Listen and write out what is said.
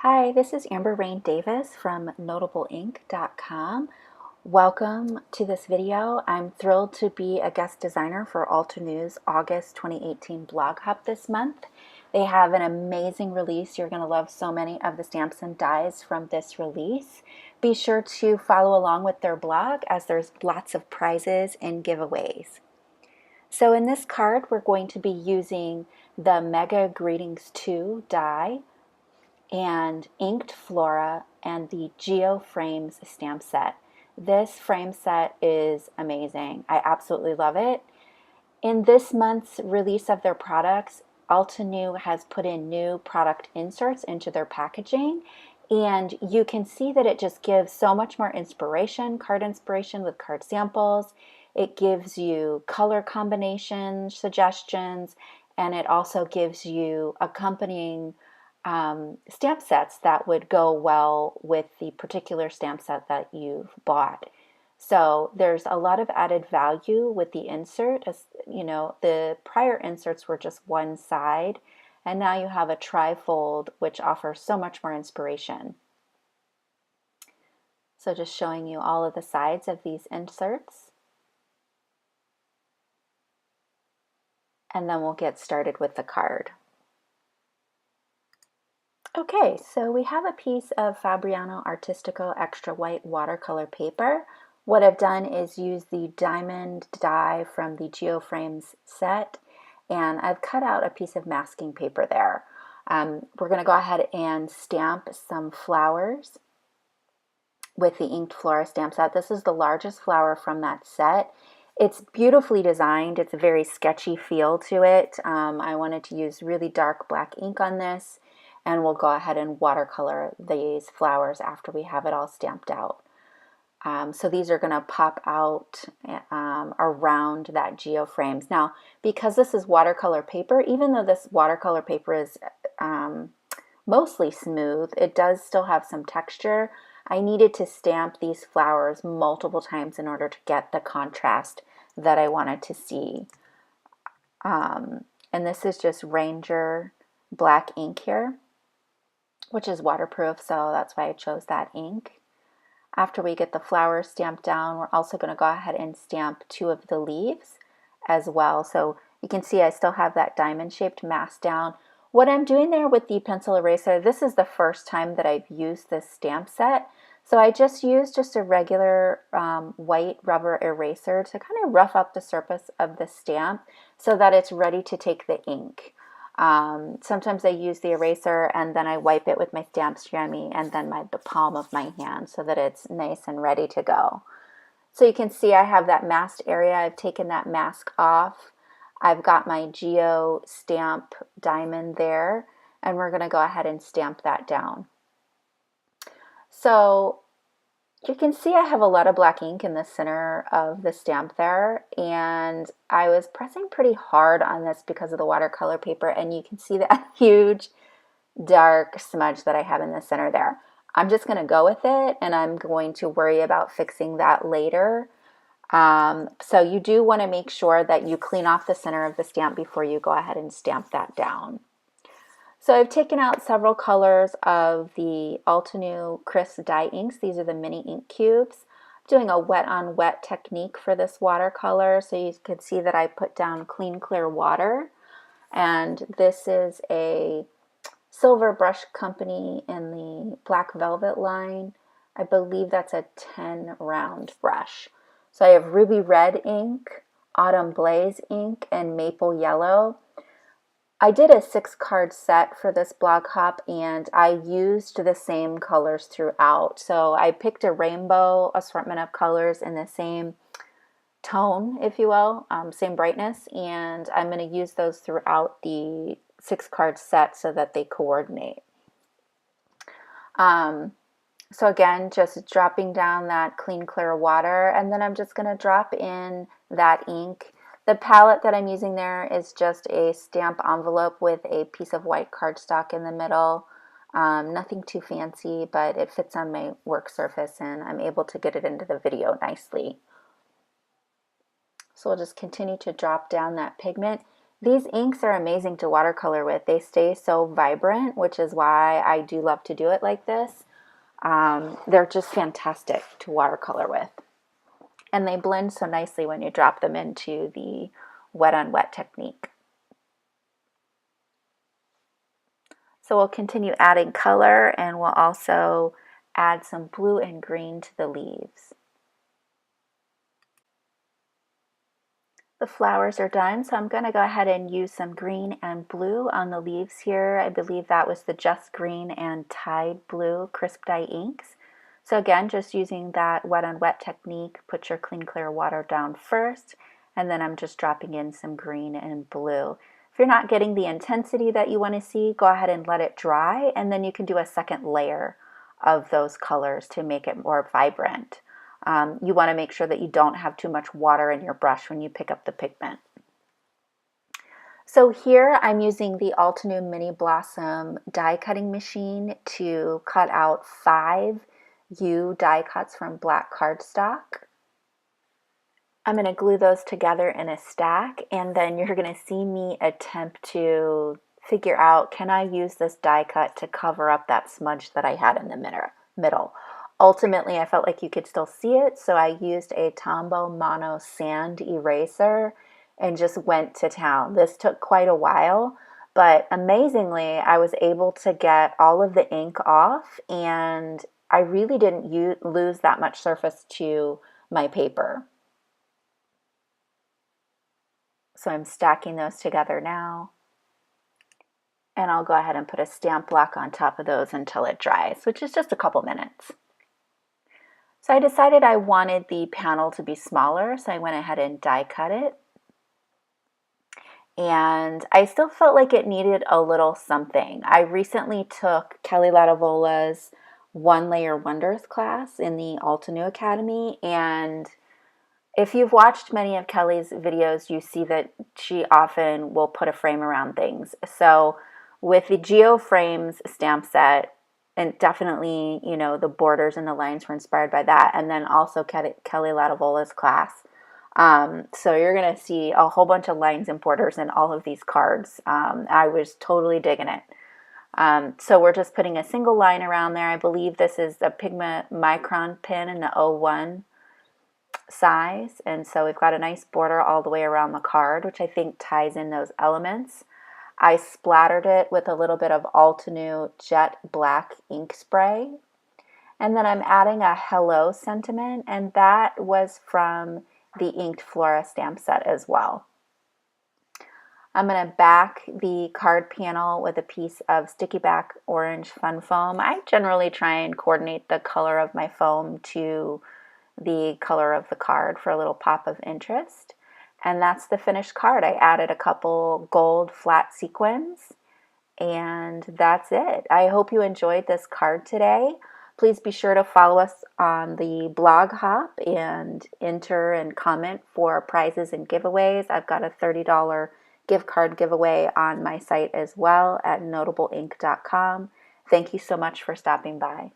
Hi, this is Amber Rain Davis from NotableInk.com. Welcome to this video. I'm thrilled to be a guest designer for Altenew's August 2018 blog hub this month. They have an amazing release. You're going to love so many of the stamps and dies from this release. Be sure to follow along with their blog as there's lots of prizes and giveaways. So in this card, we're going to be using the Mega Greetings 2 die and inked Flora and the Geo Frames Stamp Set. This frame set is amazing. I absolutely love it. In this month's release of their products, Altenew has put in new product inserts into their packaging, and you can see that it just gives so much more inspiration, card inspiration with card samples. It gives you color combination suggestions, and it also gives you accompanying stamp sets that would go well with the particular stamp set that you've bought. So there's a lot of added value with the insert. As you know, the prior inserts were just one side, and now you have a trifold, which offers so much more inspiration. So just showing you all of the sides of these inserts. And then we'll get started with the card. Okay, so we have a piece of Fabriano Artistico extra white watercolor paper. What I've done is use the diamond die from the Geo Frames set, and I've cut out a piece of masking paper there. We're going to go ahead and stamp some flowers with the inked Flora stamp set. This is the largest flower from that set. It's beautifully designed. It's a very sketchy feel to it. I wanted to use really dark black ink on this, and we'll go ahead and watercolor these flowers after we have it all stamped out. So these are going to pop out around that Geo Frames. Now, because this is watercolor paper, even though this watercolor paper is mostly smooth, it does still have some texture. I needed to stamp these flowers multiple times in order to get the contrast that I wanted to see. And this is just Ranger black ink here, which is waterproof, so that's why I chose that ink. After we get the flowers stamped down, we're also going to go ahead and stamp two of the leaves as well. So you can see I still have that diamond-shaped mask down. What I'm doing there with the pencil eraser, this is the first time that I've used this stamp set. So I just used a regular white rubber eraser to kind of rough up the surface of the stamp so that it's ready to take the ink. Sometimes I use the eraser and then I wipe it with my stamp jammy and then the palm of my hand so that it's nice and ready to go. So you can see I have that masked area. I've taken that mask off. I've got my Geo stamp diamond there, and we're going to go ahead and stamp that down. So you can see I have a lot of black ink in the center of the stamp there, and I was pressing pretty hard on this because of the watercolor paper, and you can see that huge dark smudge that I have in the center there. I'm just going to go with it, and I'm going to worry about fixing that later. So you do want to make sure that you clean off the center of the stamp before you go ahead and stamp that down. So I've taken out several colors of the Altenew crisp dye inks. These are the mini ink cubes. I'm doing a wet on wet technique for this watercolor, so you can see that I put down clean clear water. And this is a Silver Brush Company in the Black Velvet line. I believe that's a 10 round brush. So I have Ruby Red ink, Autumn Blaze ink, and Maple Yellow. I did a 6-card set for this blog hop, and I used the same colors throughout. So I picked a rainbow assortment of colors in the same tone, if you will, same brightness, and I'm going to use those throughout the 6-card set so that they coordinate. So again, just dropping down that clean clear water, and then I'm just going to drop in that ink. The palette that I'm using there is just a stamp envelope with a piece of white cardstock in the middle. Nothing too fancy, but it fits on my work surface and I'm able to get it into the video nicely. So we'll just continue to drop down that pigment. These inks are amazing to watercolor with. They stay so vibrant, which is why I do love to do it like this. They're just fantastic to watercolor with. And they blend so nicely when you drop them into the wet on wet technique. So we'll continue adding color, and we'll also add some blue and green to the leaves. The flowers are done, so I'm going to go ahead and use some green and blue on the leaves here. I believe that was the Just Green and Tide Blue Crisp Dye inks. So again, just using that wet on wet technique, put your clean clear water down first, and then I'm just dropping in some green and blue. If you're not getting the intensity that you want to see, go ahead and let it dry, and then you can do a second layer of those colors to make it more vibrant. You want to make sure that you don't have too much water in your brush when you pick up the pigment. So here I'm using the Altenew Mini Blossom die cutting machine to cut out 5 U die cuts from black cardstock. I'm going to glue those together in a stack, and then you're going to see me attempt to figure out, can I use this die cut to cover up that smudge that I had in the middle. Ultimately, I felt like you could still see it, so I used a Tombow Mono sand eraser and just went to town. This took quite a while, but amazingly, I was able to get all of the ink off, and I really didn't lose that much surface to my paper. So I'm stacking those together now. And I'll go ahead and put a stamp block on top of those until it dries, which is just a couple minutes. So I decided I wanted the panel to be smaller, so I went ahead and die cut it. And I still felt like it needed a little something. I recently took Kelly Latavola's One Layer Wonders class in the Altenew Academy, and if you've watched many of Kelly's videos, you see that she often will put a frame around things. So with the Geo Frames Stamp Set, and definitely, you know, the borders and the lines were inspired by that, and then also Kelly Latavola's class. So you're going to see a whole bunch of lines and borders in all of these cards. I was totally digging it. So we're just putting a single line around there. I believe this is a Pigment Micron pin in the 01 size, and so we've got a nice border all the way around the card, which I think ties in those elements. I splattered it with a little bit of Altenew Jet Black ink spray, and then I'm adding a hello sentiment, and that was from the inked Flora stamp set as well. I'm going to back the card panel with a piece of Sticky Back Orange Fun Foam. I generally try and coordinate the color of my foam to the color of the card for a little pop of interest. And that's the finished card. I added a couple gold flat sequins, and that's it. I hope you enjoyed this card today. Please be sure to follow us on the blog hop and enter and comment for prizes and giveaways. I've got a $30 gift card giveaway on my site as well at notableink.com. Thank you so much for stopping by.